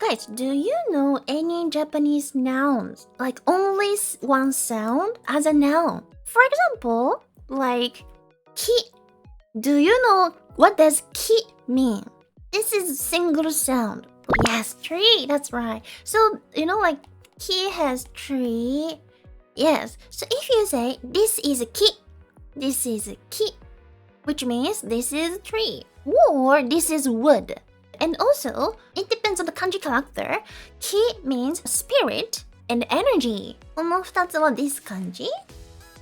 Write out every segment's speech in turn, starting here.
Guys, do you know any Japanese nouns? Like only one sound as a noun. For example, like ki. Do you know what does ki mean? This is single sound. Yes, tree, that's right. So, like ki has tree. Yes, so if you say this is a ki, this is a ki, which means this is a tree, or this is wood. And also, it depends on the kanji character. Ki means spirit and energy. この2つは this kanji,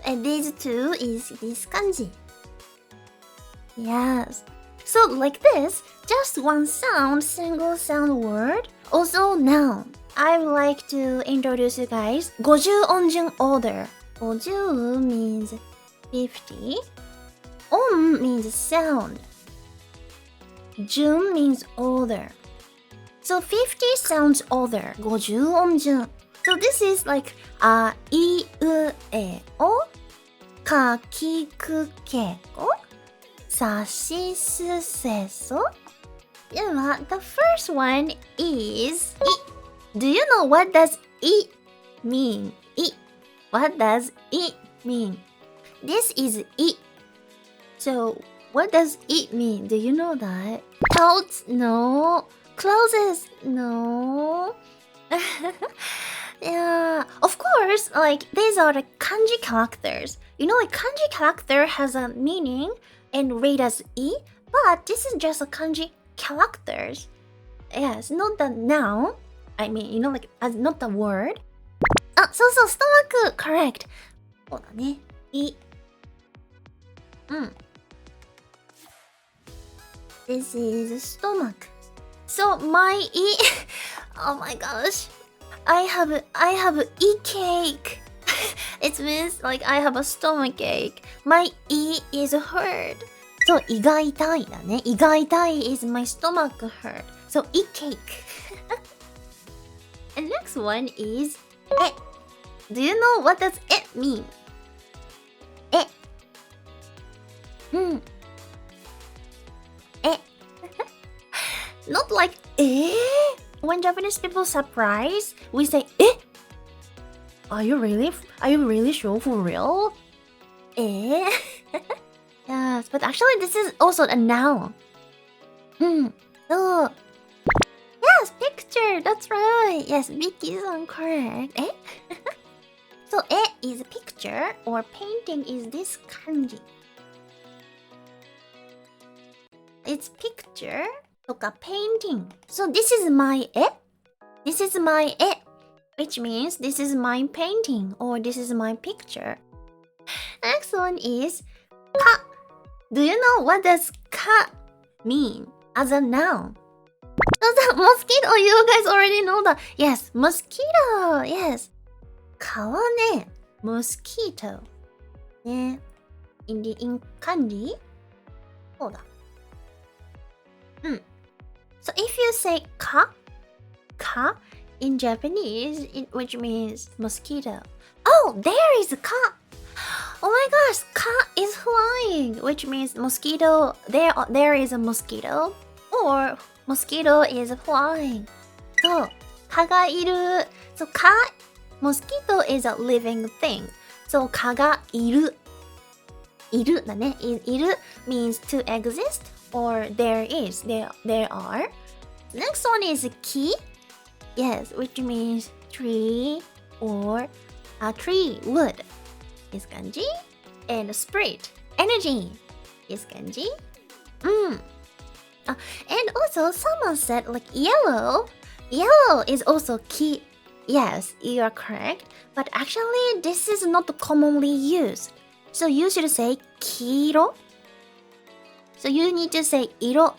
and these two is this kanji. Yes. So like this, just one sound, single sound word, also noun. I would like to introduce you guys 50音順 order. 50 means 50. 音 means sound. 順 means order. So 50 sounds order. 50音順. So this is like あいうえおかきくけこさしすせそ。では the first one is い。Do you know what does い mean? い。What does い mean? This is い。So what does い mean? Do you know that? Coats? No. Clothes? No. Yeah, of course, like these are the kanji characters. Like kanji character has a meaning and read as い, but this is just a kanji characters. Yes, not the noun. I mean, like as not the word. あ、そうそう、ストマック correct. そうだね。い。This is stomach. So my い oh my gosh. I have e cake. It means like I have a stomach ache. My e is hurt. So 胃が痛いだね。胃が痛い is my stomach hurt. So e cake. And next one is え。Do you know what does え mean? え。え。Not like え。When Japanese people surprise, we say え Are you really sure for real? え Yes, but actually this is also a noun. So yes, picture, that's right. Yes, Vicky-san correct. え So え is picture or painting is this kanji. It's picture とか painting. So this is my え This is my え which means this is my painting or this is my picture. Next one is か Do you know what does か mean as a noun? Does that mosquito? You guys already know that. Yes, mosquito. Yes. 蚊はね、mosquito. ね。in 漢字そうだ。So if you say 蚊 in Japanese, which means mosquito. Oh, there is 蚊. Oh my gosh, 蚊 is flying, which means mosquito. There is a mosquito, or mosquito is flying. So 蚊がいる. So 蚊 mosquito is a living thing. So 蚊がいる. いるだね。いる means to exist or there is. There are. Next one is 木. Yes, which means tree or a tree, wood is kanji. And spirit, energy is kanji. And also someone said like yellow. Yellow is also ki. Yes, you are correct. But actually this is not commonly used. So you should say kiro. So you need to say iro.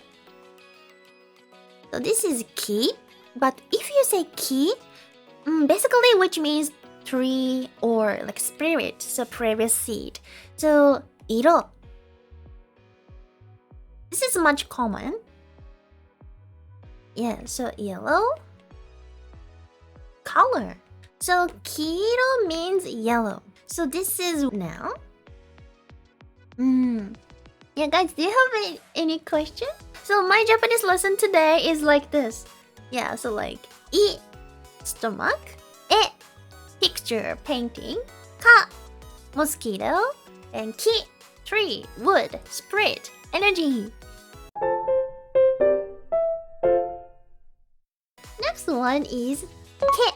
So this is ki. But if you say ki, basically which means tree or like spirit, so previous seed. So iro. This is much common. Yeah, so yellow. Color. So kiro means yellow. So this is now. Yeah, guys, do you have any question? So my Japanese lesson today is like this. Yeah, so like I, stomach. E, picture, painting. Ka, mosquito. And ki, tree, wood, spirit, energy. Next one is ke.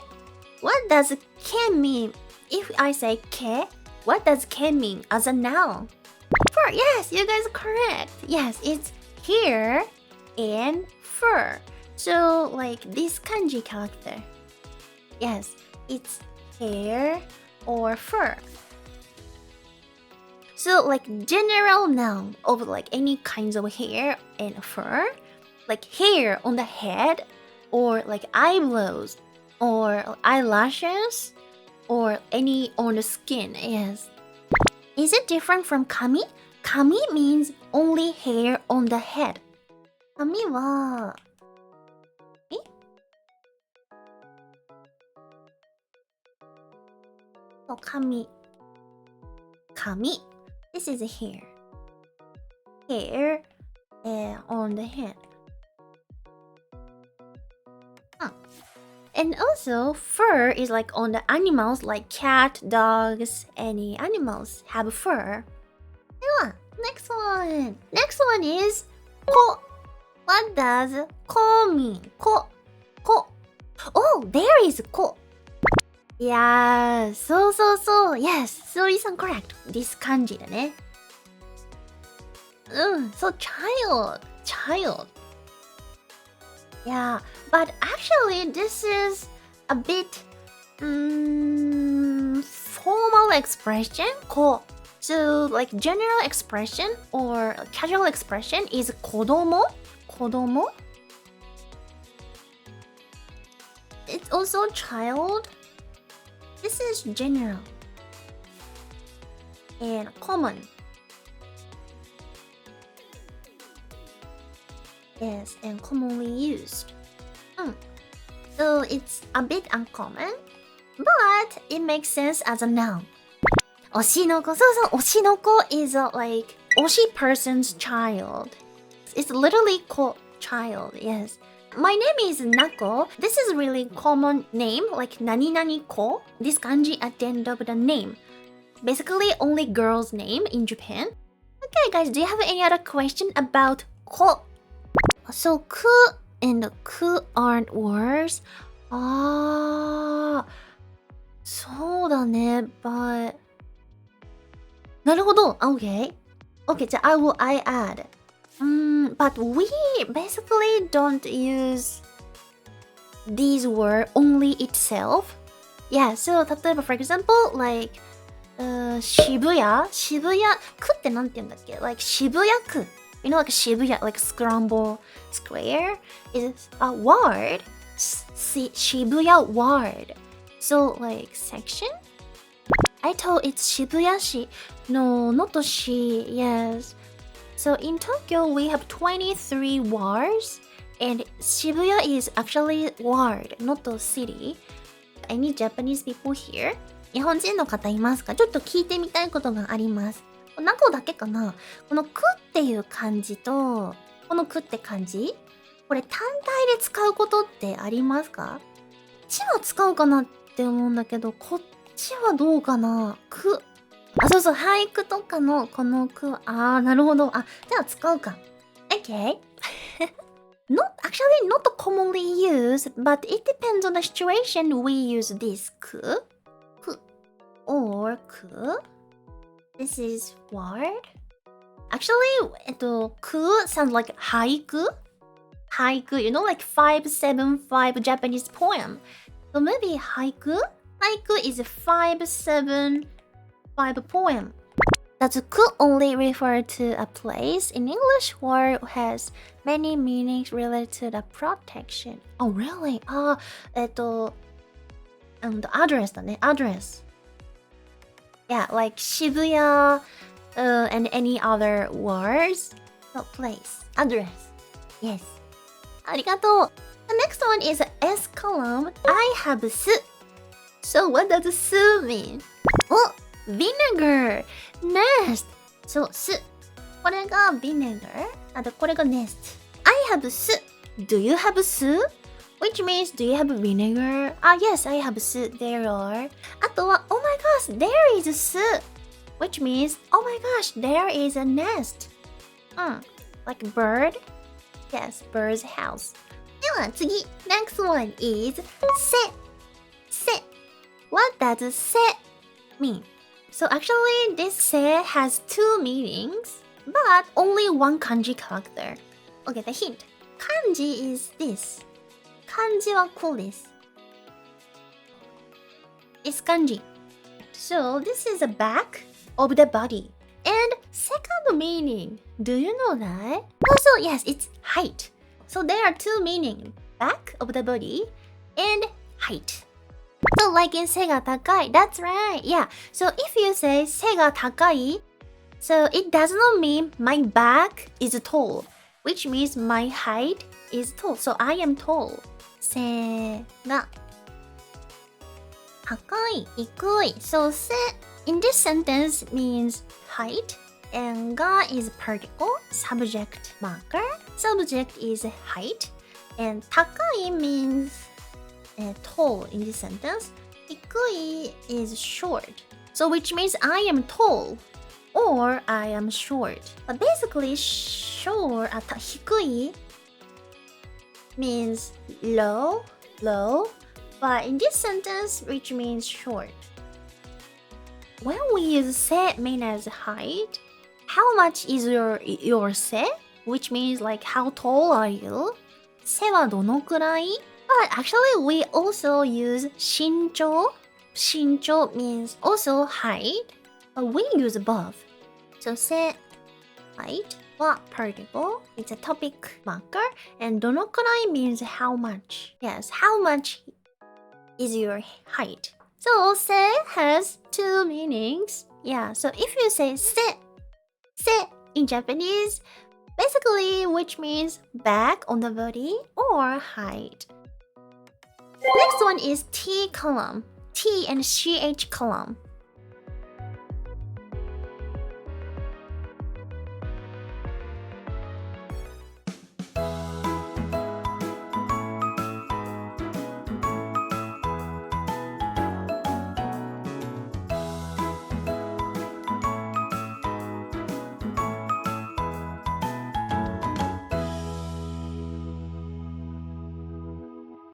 What does ke mean? If I say ke, what does ke mean as a noun? Fur, yes, you guys are correct. Yes, it's hair and fur. So, like this kanji character. Yes, it's hair or fur. So, like general noun of like any kinds of hair and fur, like hair on the head, or like eyebrows, or eyelashes, or any on the skin. Yes. Is it different from kami? Kami means only hair on the head. Kami wa Oh, kami. Kami. This is a hair. Hair on the head. And also, fur is like on the animals, like cat, dogs, any animals have fur. Next one. Next one is ko. What does ko mean? Ko. Ko. Oh, there is ko. Yeah, so. Yes, so isn't correct. This kanji だね。So child. Yeah, but actually this is a bit formal expression. Ko. So like general expression or casual expression is kodomo. Kodomo. It's also child. This is general and common. Yes, and commonly used. So it's a bit uncommon, but it makes sense as a noun. Oshinoko. So oshinoko is like oshi person's child. It's literally called child. Yes. My name is Nako. This is really common name, like nani nani ko. This kanji at the end of the name. Basically, only girl's name in Japan. Okay, guys, do you have any other question about ko? So ku and ku aren't words. So だね, but なるほど. Okay, so I add. But we basically don't use these words only itself. Yeah, so 例えば for example, like 渋谷 区ってなんて言うんだっけ? Like 渋谷区. You know, like 渋谷, like scramble square is a word. Shibuya ward. So like section? I thought it's Shibuya-shi. No, not shi. Yes. So in Tokyo, we have 23 wards, and Shibuya is actually ward, not a city. Any Japanese people here? 日本人の方いますか？ちょっと聞いてみたいことがあります。何個だけかな？このくっていう漢字と、このくって漢字？これ単体で使うことってありますか？こっちは使うかなって思うんだけど、こっちはどうかな？く。そう、俳句とかのこの句、なるほど。じゃあ使うか。Okay. Actually not commonly used, but it depends on the situation we use this く or く. This is word. Actually, く sounds like 俳句. Haiku, you know, like 575 Japanese poem. So maybe haiku? Haiku is a 575 poem. Does ku only refer to a place in English or has many meanings related to the protection? Oh, really? The address だね. Address. Yeah, like Shibuya and any other words. No, place. Address. Yes. ありがとう. The next one is S column. I have 酢. So what does 酢 mean? Oh, vinegar. Nest. So 酢. これが vinegar. これが nest. I have 酢. Do you have 酢? which means do you have vinegar? Ah, yes, I have soup. There are. あとは oh my gosh, there is a soup, which means oh my gosh, there is a nest. Like bird? Yes, bird's house. では次 next one is せ What does せ mean? So actually this せ has two meanings, but only one kanji character. Okay, the hint. Kanji is this. 漢字はこうです。It's kanji. So this is the back of the body. And second meaning, do you know that? Also, yes, it's height. So there are two meanings, back of the body and height. So like in 背が高い, that's right. Yeah. So if you say 背が高い, so it does not mean my back is tall, which means my height is tall. So I am tall. 背が高い, 低い. So 背 in this sentence means height, and が is particle, subject marker. Subject is height, and 高い means tall in this sentence. 低い is short. So which means I am tall or I am short. But basically short 低い means low. But in this sentence, which means short. When we use 背 mean as height, how much is your 背? Which means like how tall are you? 背はどのくらい? But actually we also use 身長. 身長 means also height, but we use both. So 背 height は particle, it's a topic marker, and どのくらい means how much. Yes, how much is your height? So 背 has two meanings. Yeah, so if you say 背 in Japanese, basically which means back on the body or height. Next one is T column. T and CH column.